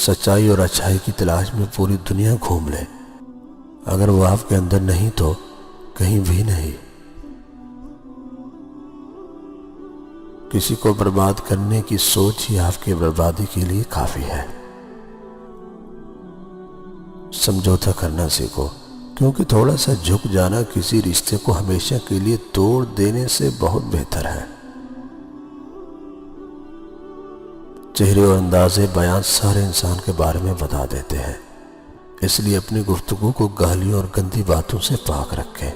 سچائی اور اچھائی کی تلاش میں پوری دنیا گھوم لے، اگر وہ آپ کے اندر نہیں تو کہیں بھی نہیں۔ کسی کو برباد کرنے کی سوچ ہی آپ کی بربادی کے لیے کافی ہے۔ سمجھوتا کرنا سیکھو، کیونکہ تھوڑا سا جھک جانا کسی رشتے کو ہمیشہ کے لیے توڑ دینے سے بہت بہتر ہے۔ چہرے اور انداز بیان سارے انسان کے بارے میں بتا دیتے ہیں، اس لیے اپنی گفتگو کو گالیوں اور گندی باتوں سے پاک رکھیں۔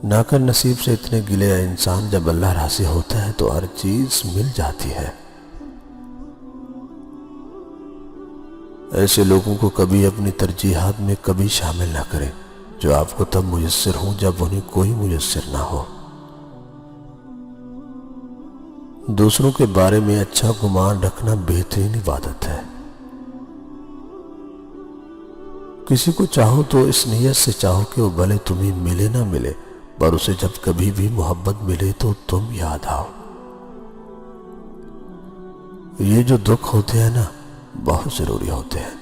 ناکر نصیب سے اتنے گلے انسان جب اللہ راضی ہوتا ہے تو ہر چیز مل جاتی ہے۔ ایسے لوگوں کو کبھی اپنی ترجیحات میں کبھی شامل نہ کریں جو آپ کو تب میسر ہوں جب انہیں کوئی میسر نہ ہو۔ دوسروں کے بارے میں اچھا گمان رکھنا بہترین عبادت ہے۔ کسی کو چاہو تو اس نیت سے چاہو کہ وہ بھلے تمہیں ملے نہ ملے، پر اسے جب کبھی بھی محبت ملے تو تم یاد آؤ۔ یہ جو دکھ ہوتے ہیں نا، بہت ضروری ہوتے ہیں،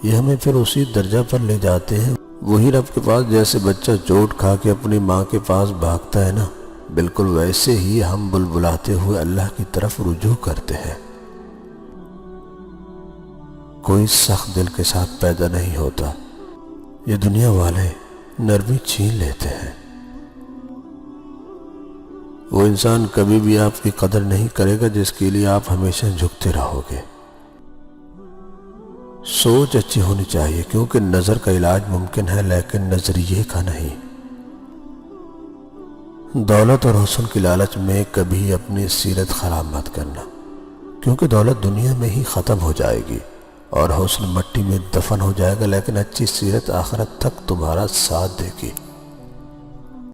یہ ہمیں پھر اسی درجہ پر لے جاتے ہیں، وہی رب کے پاس جیسے بچہ چوٹ کھا کے اپنی ماں کے پاس بھاگتا ہے نا، بالکل ویسے ہی ہم بلبلاتے ہوئے اللہ کی طرف رجوع کرتے ہیں۔ کوئی سخت دل کے ساتھ پیدا نہیں ہوتا، یہ دنیا والے نرمی چھین لیتے ہیں۔ وہ انسان کبھی بھی آپ کی قدر نہیں کرے گا جس کے لیے آپ ہمیشہ جھکتے رہو گے۔ سوچ اچھی ہونی چاہیے، کیونکہ نظر کا علاج ممکن ہے لیکن نظریے کا نہیں۔ دولت اور حسن کی لالچ میں کبھی اپنی سیرت خراب مت کرنا، کیونکہ دولت دنیا میں ہی ختم ہو جائے گی اور حسن مٹی میں دفن ہو جائے گا، لیکن اچھی سیرت آخرت تک تمہارا ساتھ دے گی۔